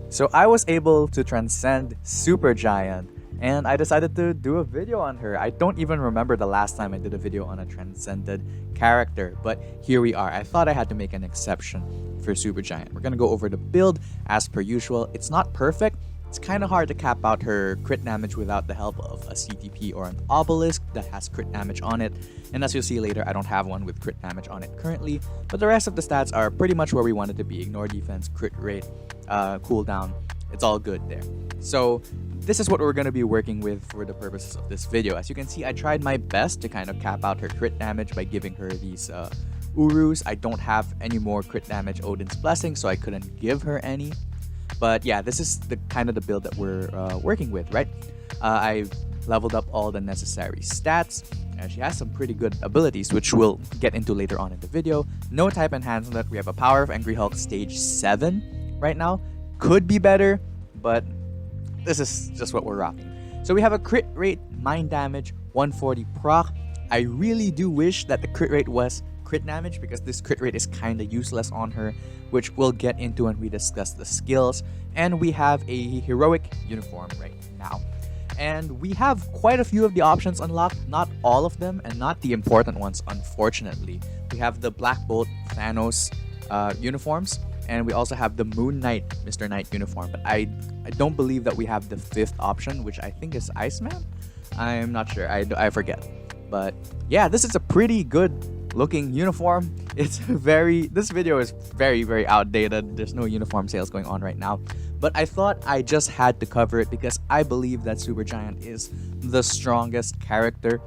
So I was able to transcend Supergiant, and I decided to do a video on her. I don't even remember the last time I did a video on a transcended character, but here we are. I thought I had to make an exception for Supergiant. We're gonna go over the build as per usual. It's not perfect. It's kind of hard to cap out her crit damage without the help of a CTP or an obelisk that has crit damage on it. And as you'll see later, I don't have one with crit damage on it currently, but the rest of the stats are pretty much where we want it to be. Ignore defense, crit rate, cooldown, it's all good there. So this is what we're going to be working with for the purposes of this video. As you can see, I tried my best to kind of cap out her crit damage by giving her these Urus. I don't have any more crit damage Odin's Blessing, so I couldn't give her any. But yeah, this is the kind of the build that we're working with, right? I've leveled up all the necessary stats. She has some pretty good abilities, which we'll get into later on in the video. No type enhancement. We have a Power of Angry Hulk stage 7 right now. Could be better, but this is just what we're rocking. So we have a crit rate, mind damage, 140 proc. I really do wish that the crit rate was crit damage, because this crit rate is kind of useless on her, which we'll get into when we discuss the skills. And we have a heroic uniform right now. And we have quite a few of the options unlocked, not all of them, and not the important ones, unfortunately. We have the Black Bolt Thanos uniforms, and we also have the Moon Knight Mr. Knight uniform. But I don't believe that we have the 5th option, which I think is Iceman? I'm not sure, I forget. But yeah, this is a pretty good looking uniform. This video is very outdated. There's no uniform sales going on right now, but I thought I just had to cover it because I believe that Supergiant is the strongest character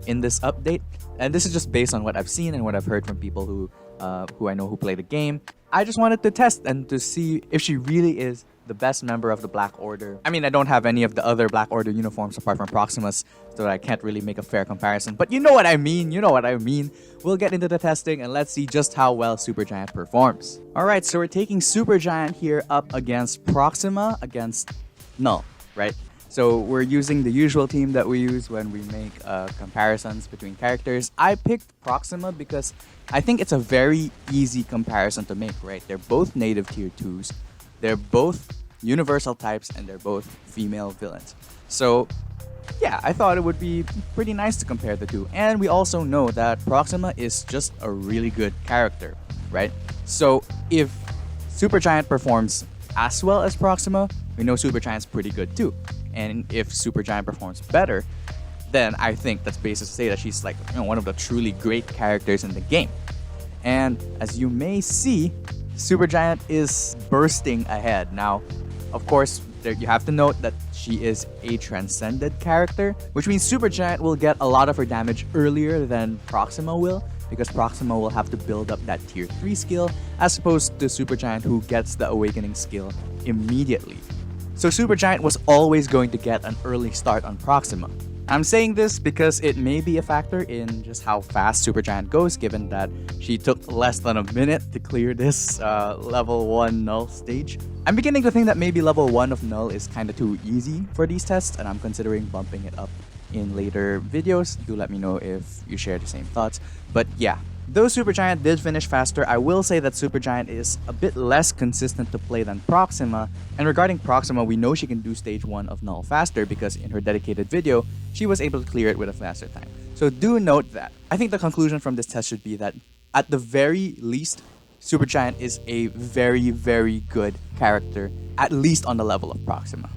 in this update, and this is just based on what I've seen and what I've heard from people who I know who play the game. I just wanted to test and to see if she really is the best member of the Black Order. I mean, I don't have any of the other Black Order uniforms apart from Proximus, so I can't really make a fair comparison. But you know what I mean, We'll get into the testing and let's see just how well Supergiant performs. Alright, so we're taking Supergiant here up against Proxima, against Null, right? So we're using the usual team that we use when we make comparisons between characters. I picked Proxima because I think it's a very easy comparison to make, right? They're both native tier 2s. They're both universal types, and they're both female villains. So yeah, I thought it would be pretty nice to compare the two. And we also know that Proxima is just a really good character, right? So if Supergiant performs as well as Proxima, we know Supergiant's pretty good too. And if Supergiant performs better, then I think that's basis to say that she's like, one of the truly great characters in the game. And as you may see, Supergiant is bursting ahead. Now, of course, you have to note that she is a transcended character, which means Supergiant will get a lot of her damage earlier than Proxima will, because Proxima will have to build up that tier 3 skill, as opposed to Supergiant, who gets the awakening skill immediately. So Supergiant was always going to get an early start on Proxima. I'm saying this because it may be a factor in just how fast Supergiant goes, given that she took less than a minute to clear this level 1 Null stage. I'm beginning to think that maybe level 1 of Null is kind of too easy for these tests, and I'm considering bumping it up in later videos. Do let me know if you share the same thoughts. But yeah, though Supergiant did finish faster, I will say that Supergiant is a bit less consistent to play than Proxima. And regarding Proxima, we know she can do stage 1 of Null faster because in her dedicated video, she was able to clear it with a faster time. So do note that. I think the conclusion from this test should be that at the very least, Supergiant is a very good character, at least on the level of Proxima.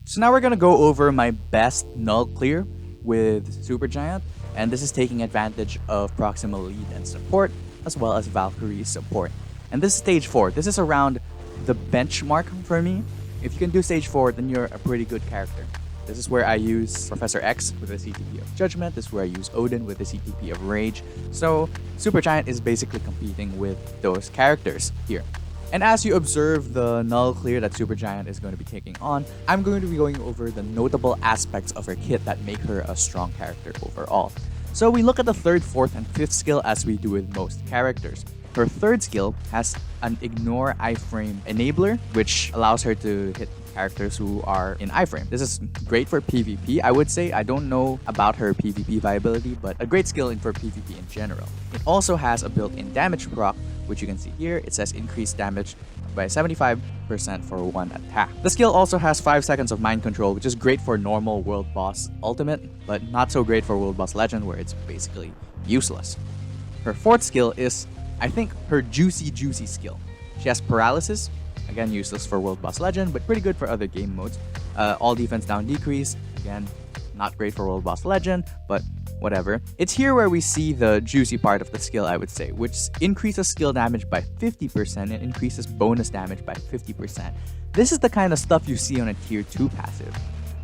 So now we're gonna go over my best Null clear with Supergiant, and this is taking advantage of Proxima lead and support, as well as Valkyrie's support. And this is stage 4. This is around the benchmark for me. If you can do stage 4, then you're a pretty good character. This is where I use Professor X with a CTP of Judgment. This is where I use Odin with a CTP of Rage. So Supergiant is basically competing with those characters here. And as you observe the Null clear that Supergiant is going to be taking on, I'm going to be going over the notable aspects of her kit that make her a strong character overall. So we look at the 3rd, 4th, and 5th skill as we do with most characters. Her 3rd skill has an Ignore iframe enabler, which allows her to hit characters who are in iframe. This is great for PvP, I would say. I don't know about her PvP viability, but a great skill for PvP in general. It also has a built-in damage proc, which you can see here. It says increased damage by 75% for one attack. The skill also has 5 seconds of mind control, which is great for normal world boss ultimate, but not so great for world boss legend, where it's basically useless. Her fourth skill is, I think, her juicy skill. She has paralysis, again useless for world boss legend, but pretty good for other game modes. All defense down decrease, again not great for world boss legend, but whatever. It's here where we see the juicy part of the skill, I would say, which increases skill damage by 50% and increases bonus damage by 50%. This is the kind of stuff you see on a tier 2 passive,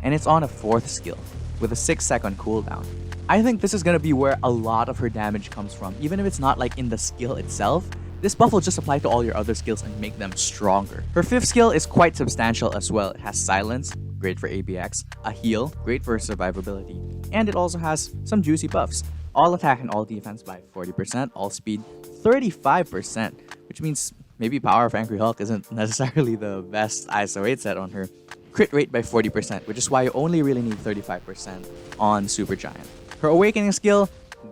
and it's on a 4th skill with a 6-second cooldown. I think this is going to be where a lot of her damage comes from, even if it's not like in the skill itself. This buff will just apply to all your other skills and make them stronger. Her 5th skill is quite substantial as well. It has silence, great for ABX, a heal, great for survivability, and it also has some juicy buffs. All attack and all defense by 40%, all speed 35%, which means maybe Power of Angry Hulk isn't necessarily the best ISO 8 set on her. Crit rate by 40%, which is why you only really need 35% on Supergiant. Her Awakening skill,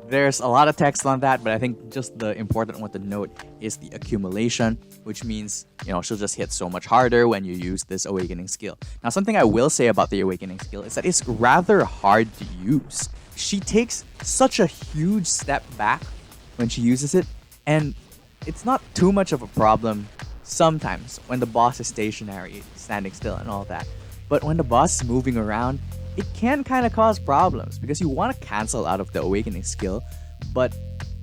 there's a lot of text on that, but I think just the important one to note is the accumulation, which means, she'll just hit so much harder when you use this Awakening skill. Now, something I will say about the Awakening skill is that it's rather hard to use. She takes such a huge step back when she uses it, and it's not too much of a problem sometimes when the boss is stationary, standing still and all that. But when the boss is moving around, it can kind of cause problems because you want to cancel out of the Awakening skill, but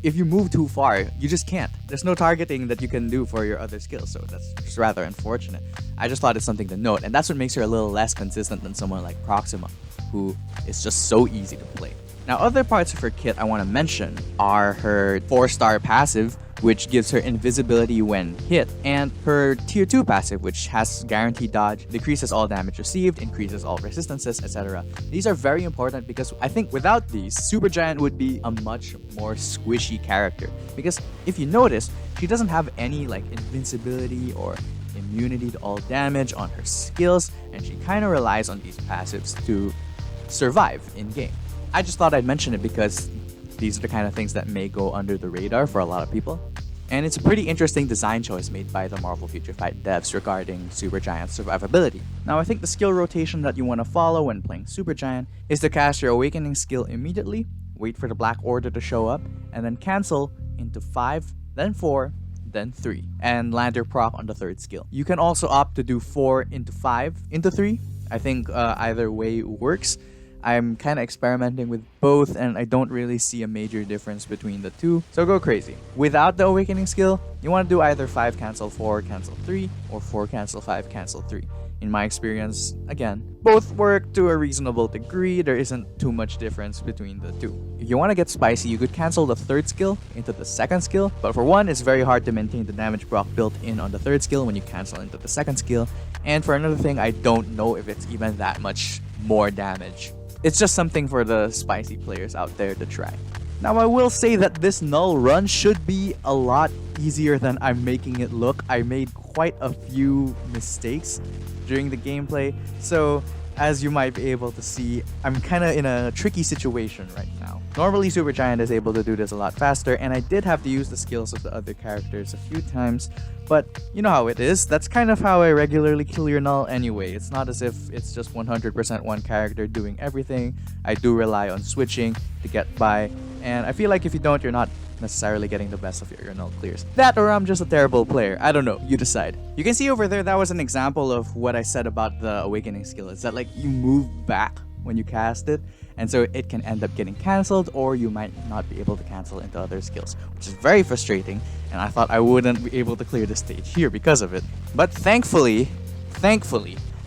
if you move too far, you just can't. There's no targeting that you can do for your other skills, so that's just rather unfortunate. I just thought it's something to note, and that's what makes her a little less consistent than someone like Proxima, who is just so easy to play. Now, other parts of her kit I want to mention are her 4-star passive, which gives her invisibility when hit, and her tier 2 passive, which has guaranteed dodge, decreases all damage received, increases all resistances, etc. These are very important because I think without these, Supergiant would be a much more squishy character. Because if you notice, she doesn't have any invincibility or immunity to all damage on her skills, and she kind of relies on these passives to survive in game. I just thought I'd mention it because these are the kind of things that may go under the radar for a lot of people. And it's a pretty interesting design choice made by the Marvel Future Fight devs regarding Supergiant's survivability. Now, I think the skill rotation that you want to follow when playing Supergiant is to cast your Awakening skill immediately, wait for the Black Order to show up, and then cancel into 5, then 4, then 3, and land your proc on the 3rd skill. You can also opt to do 4 into 5 into 3. I think either way works. I'm kind of experimenting with both, and I don't really see a major difference between the two, so go crazy. Without the Awakening skill, you want to do either 5 cancel 4 cancel 3 or 4 cancel 5 cancel 3. In my experience, again, both work to a reasonable degree. There isn't too much difference between the two. If you want to get spicy, you could cancel the 3rd skill into the 2nd skill, but for one, it's very hard to maintain the damage proc built in on the 3rd skill when you cancel into the 2nd skill, and for another thing, I don't know if it's even that much more damage. It's just something for the spicy players out there to try. Now, I will say that this Null run should be a lot easier than I'm making it look. I made quite a few mistakes during the gameplay, so as you might be able to see, I'm kind of in a tricky situation right now. Normally, Supergiant is able to do this a lot faster, and I did have to use the skills of the other characters a few times, but you know how it is. That's kind of how I regularly clear Null anyway. It's not as if it's just 100% one character doing everything. I do rely on switching to get by, and I feel like if you don't, you're not necessarily getting the best of your Null clears. That or I'm just a terrible player. I don't know. You decide. You can see over there, that was an example of what I said about the Awakening skill. Is that you move back when you cast it, and so it can end up getting cancelled, or you might not be able to cancel into other skills, which is very frustrating, and I thought I wouldn't be able to clear the stage here because of it. But thankfully,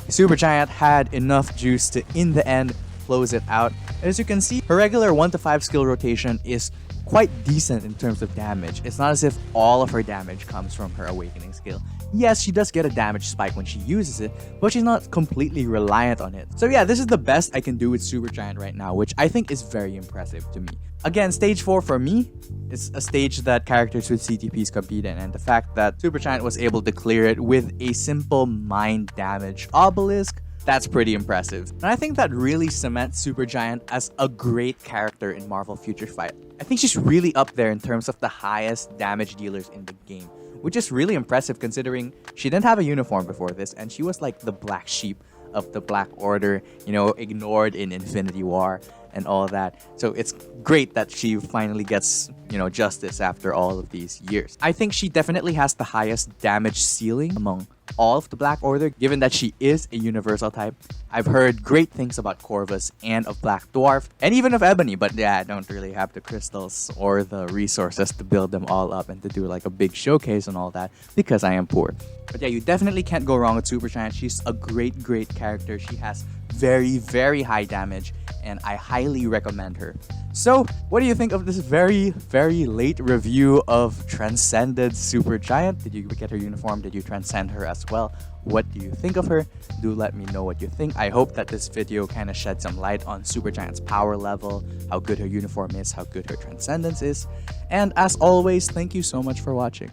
Supergiant had enough juice to, in the end, close it out. As you can see, her regular 1 to 5 skill rotation is quite decent in terms of damage. It's not as if all of her damage comes from her Awakening skill. Yes, she does get a damage spike when she uses it, but she's not completely reliant on it. So yeah, this is the best I can do with Supergiant right now, which I think is very impressive to me. Again, stage 4 for me is a stage that characters with CTPs compete in, and the fact that Supergiant was able to clear it with a simple mind damage obelisk That's pretty impressive. And I think that really cements Supergiant as a great character in Marvel Future Fight. I think she's really up there in terms of the highest damage dealers in the game, which is really impressive considering she didn't have a uniform before this and she was like the black sheep of the Black Order, you know, ignored in Infinity War and all that. So it's great that she finally gets, you know, justice after all of these years. I think she definitely has the highest damage ceiling among all of the Black Order, given that she is a universal type. I've heard great things about Corvus and of Black Dwarf, and even of Ebony, but yeah, I don't really have the crystals or the resources to build them all up and to do like a big showcase and all that because I am poor. But yeah, you definitely can't go wrong with Supergiant. She's a great character. She has very high damage, and I highly recommend her. So, what do you think of this very late review of Transcended Supergiant? Did you get her uniform? Did you transcend her as well? What do you think of her? Do let me know what you think. I hope that this video kind of shed some light on Supergiant's power level, how good her uniform is, how good her transcendence is. And as always, thank you so much for watching.